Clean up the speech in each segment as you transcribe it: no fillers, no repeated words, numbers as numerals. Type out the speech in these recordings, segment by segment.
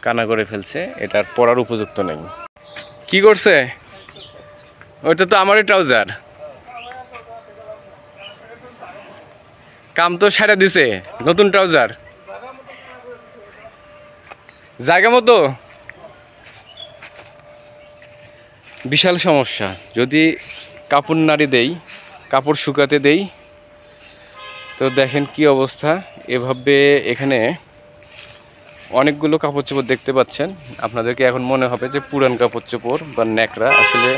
কানা করে ফেলছে, এটার পরার উপযুক্ত নেই। কি করছে? ওইটা তো আমারই ট্রাউজার, কাম তো সারা দিছে। নতুন ট্রাউজার জায়গা মতো। বিশাল সমস্যা, যদি কাপড় নাড়ি দেই, কাপড় শুকাতে দেই, তো দেখেন কি অবস্থা। এভাবে এখানে অনেকগুলো কাপড় চোপড় দেখতে পাচ্ছেন। আপনাদেরকে এখন মনে হবে যে পুরান কাপড় চোপড় বা ন্যাকড়া, আসলে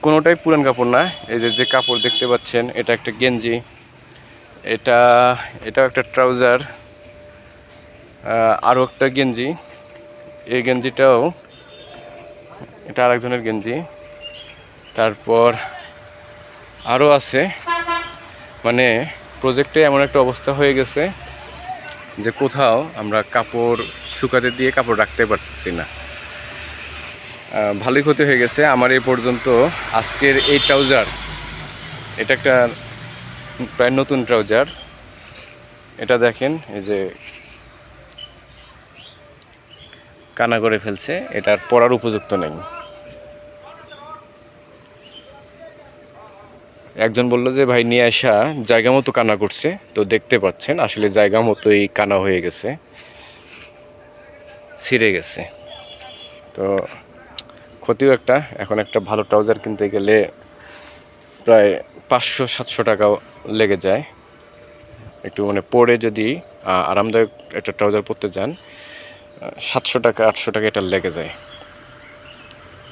কোনোটাই পুরান কাপড় না। এই যে কাপড় দেখতে পাচ্ছেন, এটা একটা গেঞ্জি, এটাও একটা ট্রাউজার, আরও একটা গেঞ্জি, এই গেঞ্জিটাও এটা আরেকজনের গেঞ্জি। তারপর আরও আছে। মানে প্রজেক্টে এমন একটা অবস্থা হয়ে গেছে যে কোথাও আমরা কাপড় শুকাতে দিয়ে কাপড় রাখতে পারতেছি না। ভালোই ক্ষতি হয়ে গেছে আমার। এই পর্যন্ত আজকের এই ট্রাউজার, এটা একটা প্রায় নতুন ট্রাউজার। এটা দেখেন, এই যে কানা করে ফেলছে, এটার পরার উপযুক্ত নেই। একজন বলল যে ভাই নিয়ে আসা জায়গা মতো কানা করছে, তো দেখতে পাচ্ছেন আসলে জায়গা মতোই কানা হয়ে গেছে, ছিঁড়ে গেছে। তো ক্ষতিও একটা। এখন একটা ভালো ট্রাউজার কিনতে গেলে প্রায় 500-700 টাকাও লেগে যায়। একটু মানে পরে যদি আরামদায়ক একটা ট্রাউজার পরতে যান, 700 টাকা 800 টাকা এটা লেগে যায়।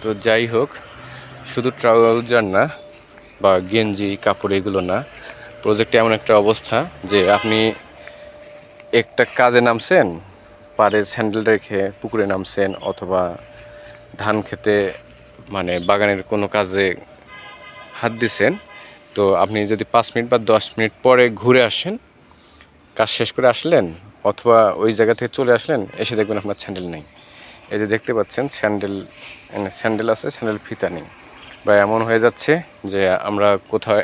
তো যাই হোক, শুধু ট্রাউজার না বা গেঞ্জি কাপড় এগুলো না, প্রজেক্টে এমন একটা অবস্থা যে আপনি একটা কাজে নামছেন, পাড়ে স্যান্ডেল রেখে পুকুরে নামছেন, অথবা ধান খেতে মানে বাগানের কোনো কাজে হাত দিছেন, তো আপনি যদি 5 মিনিট বা 10 মিনিট পরে ঘুরে আসেন, কাজ শেষ করে আসলেন অথবা ওই জায়গা থেকে চলে আসলেন, এসে দেখবেন আপনার স্যান্ডেল নেই। এই যে দেখতে পাচ্ছেন স্যান্ডেল আছে, স্যান্ডেল ফিতা নেই। বা এমন হয়ে যাচ্ছে যে আমরা কোথাও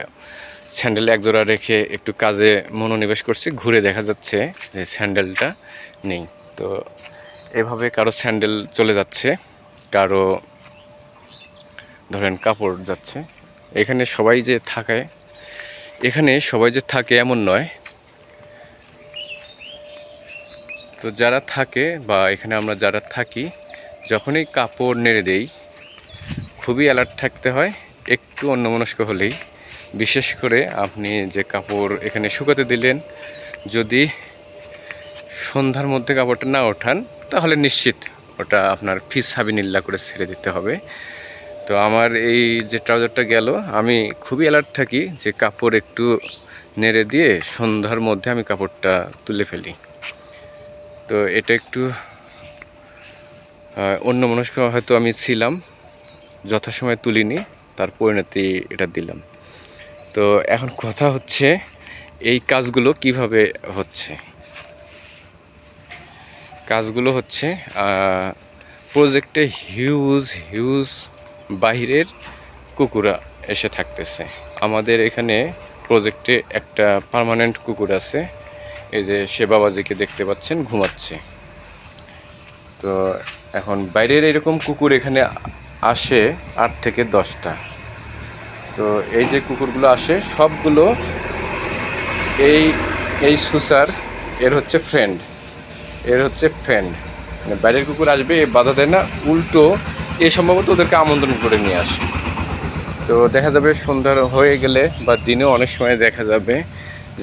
স্যান্ডেল একজোড়া রেখে একটু কাজে মনোনিবেশ করছি, ঘুরে দেখা যাচ্ছে যে স্যান্ডেলটা নেই। তো এভাবে কারো স্যান্ডেল চলে যাচ্ছে, কারো ধরেন কাপড় যাচ্ছে। এখানে সবাই যে থাকে এমন নয়। তো যারা থাকে বা এখানে আমরা যারা থাকি, যখনই কাপড় নেড়ে দেই খুবই অ্যালার্ট থাকতে হয়। একটু অন্যমনস্ক হলেই, বিশেষ করে আপনি যে কাপড় এখানে শুকাতে দিলেন, যদি সন্ধ্যার মধ্যে কাপড়টা না ওঠান, তাহলে নিশ্চিত ওটা আপনার ফিস হাবিনিল্লা করে ছেড়ে দিতে হবে। তো আমার এই যে ট্রাউজারটা গেল, আমি খুবই অ্যালার্ট থাকি যে কাপড় একটু নেড়ে দিয়ে সন্ধ্যার মধ্যে আমি কাপড়টা তুলে ফেলি। তো এটা একটু অন্যমনস্ক হয়তো আমি ছিলাম, যথাসময়ে তুলিনি, তার পরিণতি এটা দিলাম। তো এখন কথা হচ্ছে এই কাজগুলো কিভাবে হচ্ছে। কাজগুলো হচ্ছে প্রজেক্টে হিউজ বাহিরের কুকুরা এসে থাকতেছে। আমাদের এখানে প্রজেক্টে একটা পার্মানেন্ট কুকুর আছে, এই যে সে বাবাজিকে দেখতে পাচ্ছেন ঘুমাচ্ছে। তো এখন বাইরের এরকম কুকুর এখানে আসে 8 থেকে 10টা। তো এই যে কুকুরগুলো আসে সবগুলো এই সুসার এর হচ্ছে ফ্রেন্ড, মানে বাইরের কুকুর আসবে, এ বাধা দেয় না, উল্টো এ সম্ভবত ওদেরকে আমন্ত্রণ করে নিয়ে আসে। তো দেখা যাবে সন্ধ্যা হয়ে গেলে বা দিনেও অনেক সময় দেখা যাবে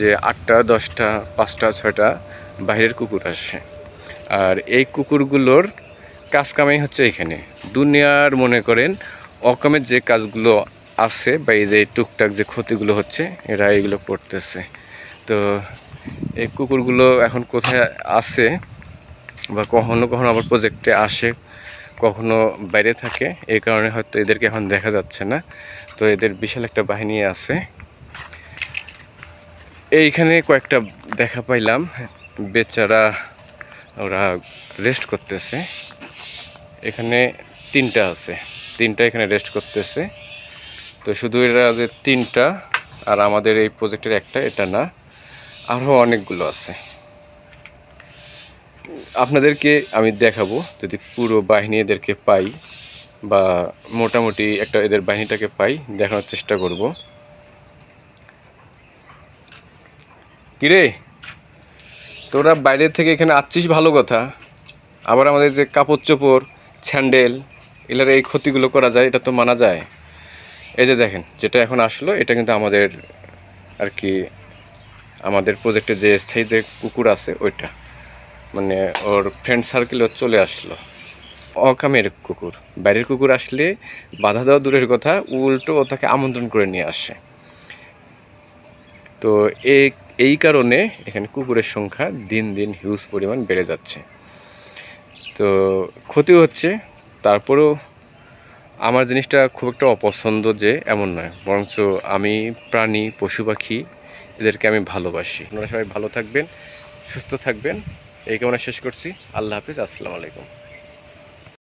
যে 8টা 10টা 5টা 6টা বাইরের কুকুর আসে। আর এই কুকুরগুলোর কাজ কামাই হচ্ছে এখানে দুনিয়ার, মনে করেন অকামের যে কাজগুলো আছে বা এই যে টুকটাক যে ক্ষতিগুলো হচ্ছে, এরা এগুলো করতেছে। তো এই কুকুরগুলো এখন কোথায় আছে বা কখনো কখনো আবার প্রজেক্টে আসে, কখনো বাইরে থাকে, এই কারণে হয়তো এদেরকে এখন দেখা যাচ্ছে না। তো এদের বিশাল একটা বাহিনী আছে। এইখানে কয়েকটা দেখা পাইলাম, বেচারা ওরা রেস্ট করতেছে। এখানে 3টা আছে, 3টা এখানে রেস্ট করতেছে। তো শুধু এরা যে 3টা, আর আমাদের এই প্রজেক্টের একটা, এটা না, আরও অনেকগুলো আছে। আপনাদেরকে আমি দেখাবো যদি পুরো বাহিনী এদেরকে পাই বা মোটামুটি একটা এদের বাহিনীটাকে পাই, দেখানোর চেষ্টা করব। কিরে, তোরা বাইরে থেকে এখানে আসছিস ভালো কথা, আবার আমাদের যে কাপড় চোপড় স্যান্ডেল এগুলোর এই ক্ষতিগুলো করা যায়, এটা তো মানা যায়? এই যে দেখেন যেটা এখন আসলো, এটা কিন্তু আমাদের আর কি আমাদের প্রজেক্টে যে স্থায়ী যে কুকুর আছে ওইটা, মানে ওর ফ্রেন্ড সার্কেলে চলে আসলো। অকামের কুকুর, বাইরের কুকুর আসলে বাধা দেওয়া দূরের কথা, উল্টো ও তাকে আমন্ত্রণ করে নিয়ে আসে। তো এই কারণে এখানে কুকুরের সংখ্যা দিন দিন হিউজ পরিমাণ বেড়ে যাচ্ছে। তো ক্ষতি হচ্ছে, তারপরেও আমার জিনিসটা খুব একটা অপছন্দ যে এমন নয়, বরঞ্চ আমি প্রাণী পশু পাখি এদেরকে আমি ভালোবাসি। আপনারা সবাই ভালো থাকবেন, সুস্থ থাকবেন, এই কামনা শেষ করছি। আল্লাহ হাফিজ, আসসালামু আলাইকুম।